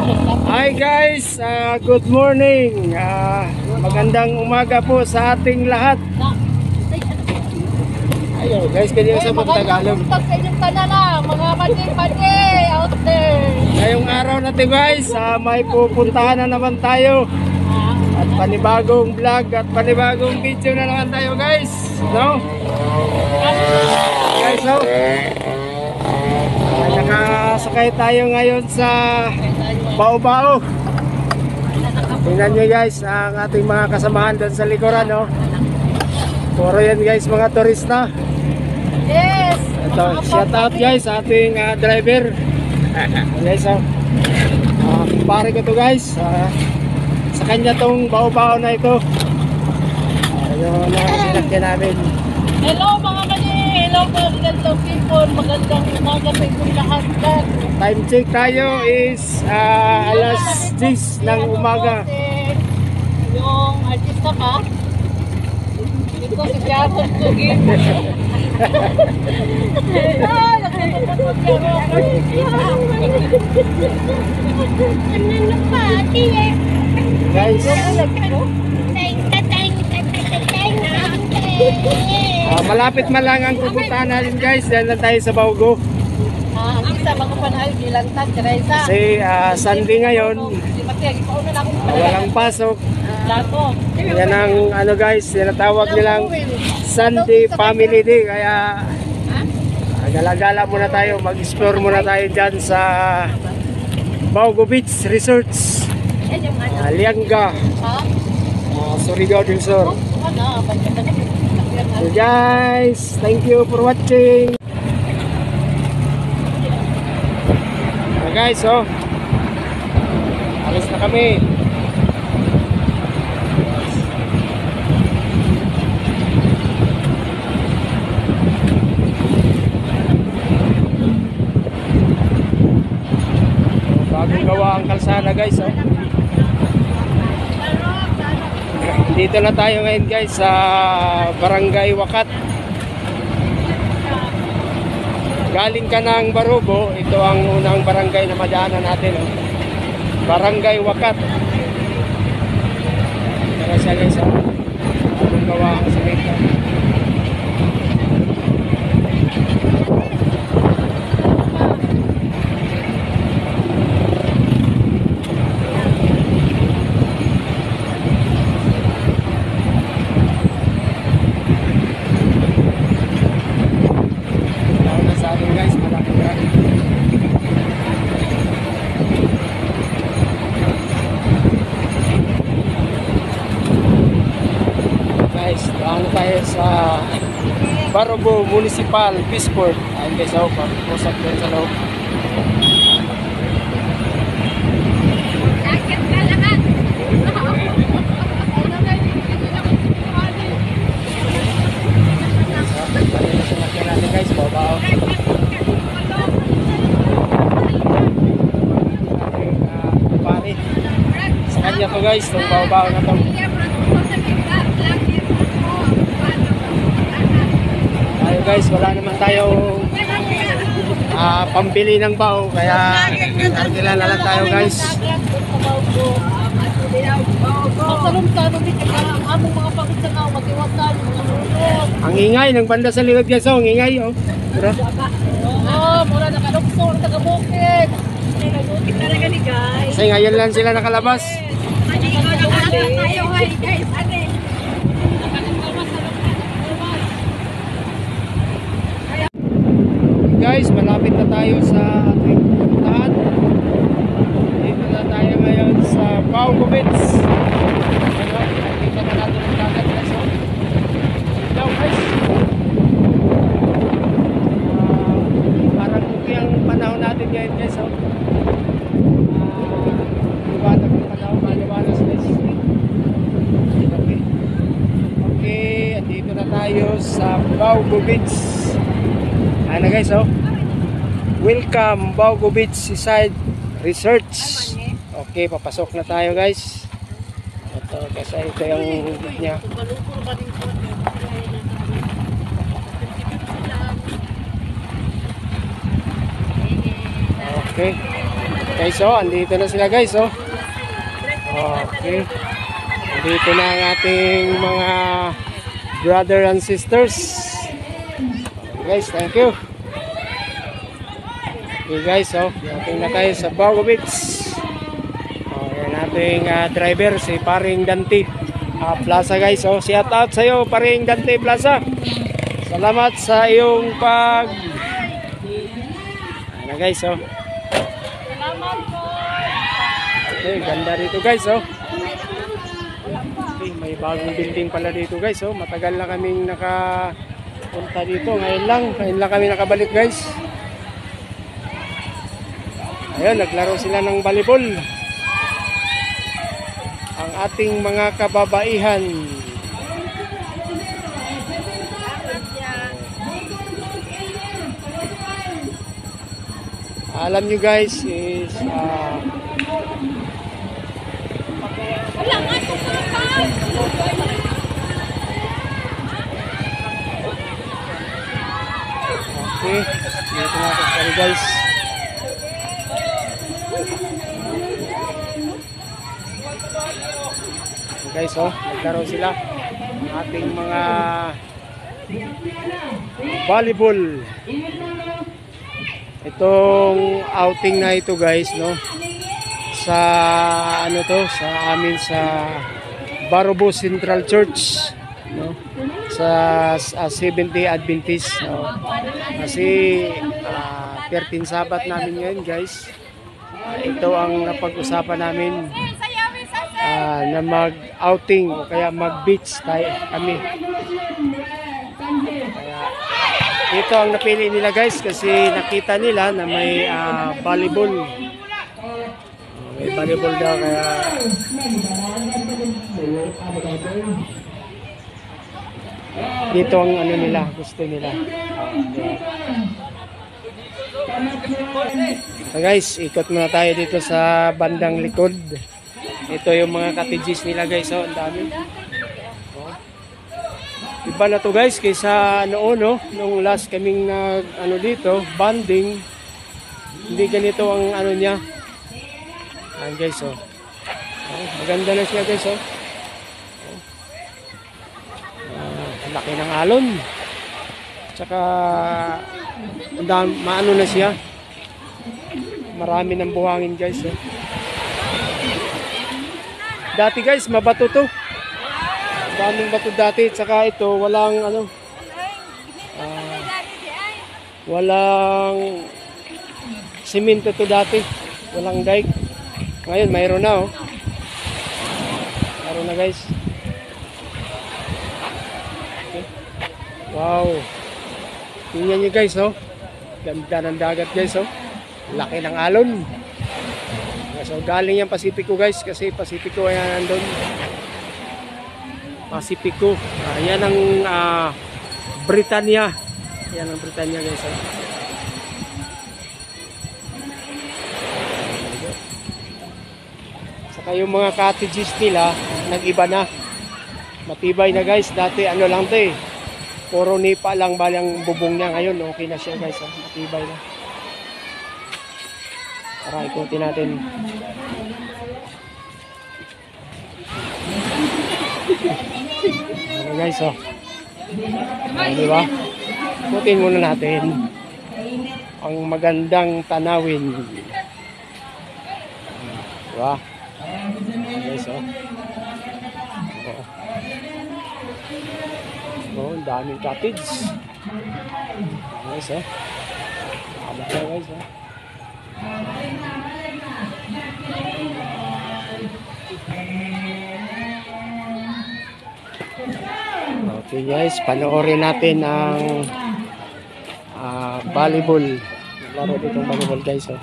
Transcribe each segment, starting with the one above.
Hi guys, good morning. Magandang umaga po sa ating lahat. Ayun guys, kanina sa Tagalog. Magandang sa inyong tanan mga mati-mati out there. Ngayong araw natin guys, may pupuntahan na naman tayo. At panibagong vlog at panibagong video na naman tayo guys. No? Guys, no? Nakasakay tayo ngayon sa Bao-Bao. Tingnan nyo guys ang ating mga kasamahan doon sa likuran, no? Puro yan guys, mga turista. Yes. Ito, shout out guys sa ating driver. Guys, pare ko to guys. Sa kanya tong Bao-Bao na ito. Ayun na sinakyan namin. Hello mga mani. Hello magandang people. Magandang umaga sa inyong lahat. Time check tayo is alas 10 ng umaga. Yung artista ka. Ito si Jason Tugin. Guys, malapit man lang ang pupuntahan natin guys. Yan lang tayo sa Baogo. Isa mga panahal bilang tan Teresa. Kasi Sunday ngayon, walang pasok. Yan ang ano guys, tinatawag nilang Sunday Family Day. Kaya gala-gala muna tayo, mag-explore muna tayo dyan sa Baogo Beach Resorts, Lianga, Surigao del Sur. So guys, thank you for watching. Guys, alis na kami. Bagong gawa ang kalsada guys, Dito na tayo ngayon guys sa Barangay Wakat. Galing ka ng Barubo, ito ang unang barangay na madaanan natin, Barangay Wakat. Tara siya guys, bagong gawa ang simento. Doon tayo sa Barubo Municipal Peaceport. Ayun guys, pusap doon sa loob. Sinakyan natin guys, Bao-Bao. Pare, sa kanya to guys, itong Bao-Bao na to. Guys, wala naman tayo pambili ng bao, kaya artila na lang tayo guys. Ang ingay ng banda sa likod guys, ang ingay mura na kalukso, taga-bukid. Taga-bukid talaga ni guys. Kasi ngayon lang sila nakalabas. Guys, malapit na tayo sa ating pupuntahan. Dito na tayo ngayon sa Baogo Beach. Kita na natin ang dagat guys. Hello guys. Parang okay ang panahon natin ngayon guys. Liwanag ang panahon, maliwanas guys. Okay, dito na tayo sa Baogo Beach. Ano guys, welcome Baogo Beach Seaside Resorts. Okay, papasok na tayo guys. Ito kasi ito yung niya. Okay. Guys, oh, andito na sila guys, oh. Okay. Andito na ang ating mga brother and sisters. Guys, thank you. Okay guys, oh, dating na tayo sa Baugovitz. Yan ating driver, si Paring Dante Plaza guys. Oh, shout out sa iyo, Paring Dante Plaza. Salamat sa iyong pag... Ano guys, oh. Salamat po. Okay, ganda dito guys, oh. Okay, may bagong building pala dito guys, oh. Matagal na kaming nakapunta dito. Ngayon lang kami nakabalik guys. Ayun, naglaro sila ng volleyball. Ang ating mga kababaihan. Alam nyo guys is okay, dito na tayo guys. Guys, oh, naglaro sila ng ating mga volleyball. Itong outing na ito guys, no, sa ano to, sa amin sa Barobo Central Church, no, sa Seventh-day Adventist, no. Kasi 13 Sabat namin ngayon guys. Ito ang napag-usapan namin na mag-outing o kaya mag-beach tayo kami. Kaya ito ang napili nila guys kasi nakita nila na may volleyball. May volleyball daw kaya dito ang ano nila, gusto nila. So guys, ikot muna tayo dito sa bandang likod. Ito yung mga cottages nila guys, oh, ang dami. Oh. Iba na to guys kaysa noon, no, nung last kaming ano dito, banding. Hindi ganito ang ano niya. Ayan guys, oh. Oh, maganda na siya guys, oh. Laki ng alon. Tsaka maano na siya. Marami ng buhangin guys, oh. Dati guys, mabato to. Daming bato dati. Tsaka ito, walang ano. Walang simento to dati. Walang dike. Ngayon, mayroon na, oh. Mayroon na guys. Okay. Wow. Tingnan nyo guys, oh. Ganda ng dagat guys, oh. Laki ng alon. So galing yung Pacifico guys kasi Pacifico ayan nandun. Pacifico. Yan ang Britannia. Yan ang Britannia guys. Saka yung mga cottages nila nag-iba na. Matibay na guys. Dati ano lang to, eh. Puro nipa lang balang bubong niya. Ngayon okay na siya guys. Matibay na. Tara, ikutin natin. Ano guys, oh. Diba? Ikutin muna natin ang magandang tanawin. Diba? Guys, oh. Oh, ang daming cottage. Guys, oh. Abot na guys, oh. Okay guys, panoorin natin ang volleyball. Laro ditong volleyball guys, oh.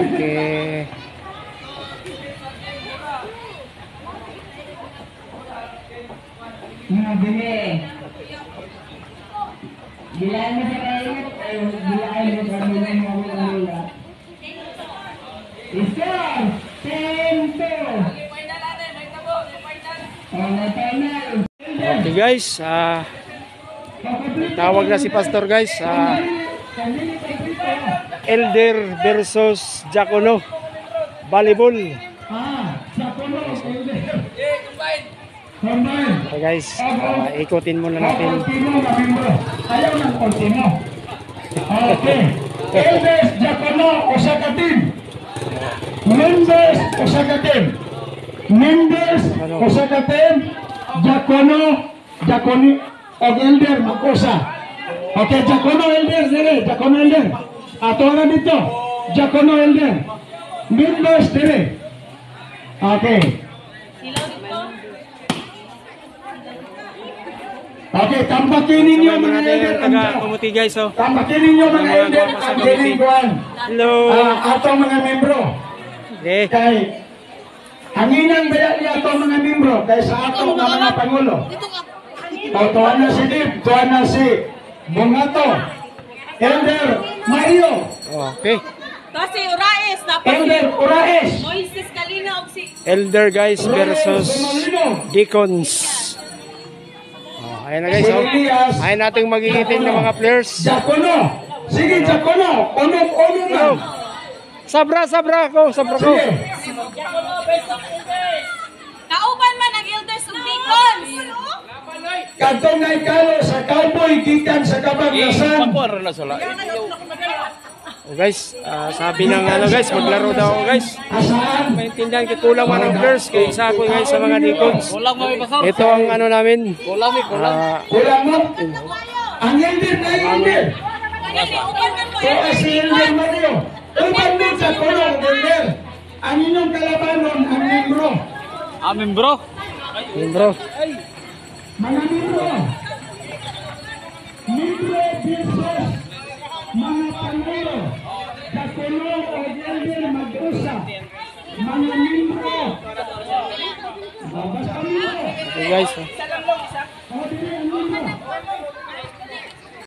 Okay. Okay guys, tawag na si Pastor guys. Elder versus Diakono. Volleyball. Okay guys, ikutin muna natin. Ayaw ng ultimo. Okay. Elders, Diakono, usa ka team. Members, usa ka team. Members, usa ka team. Diakono, Diakoni, o Elder, mag-usa. Okay, Diakono, Elder, dire. Diakono, Elder. Ato na dito. Diakono, Elder. Members, dire. Okay. Okay, tampakin ninyo mga elder. Kumuti guys, oh. Tampakin ninyo mga elder ang dilingguan. Hello. Atong mga membro. Okay. Kay hanginan ba yan atong mga membro kay sa atong mga pangulo. O tuwan na si Dib, tuwan na si Bungato. Elder Mario. Okay. Kasi Uraes, Elder Uraes. Moises Kalina og si Elder guys versus Deacons. Ayan na guys, oh. Ayan natin magigiting ng mga players. Diakono. Sige, Diakono. Unog na. Sabra ko. Sige. Kauban man ang elders ug deacons. Kadtong na ikalo sa cowboy gikan sa Kabanglasan. Oh guys, sabi ng guys, maglaro daw ako guys. Asaan? Maintindihan ko kulang man ang players kaya isa ako guys sa mga Deacons. Ito ang ano namin. Kulang mo? Ang elder na elder. Kaya si Elder Mario. Uban mo sa kulong, elder. Ang inyong kalabanon, ang membro. Amin bro. Mga membro. Membro versus mga pangulo. Diakono o elder mag-usap. Mga membro. Basta membro. Okay guys.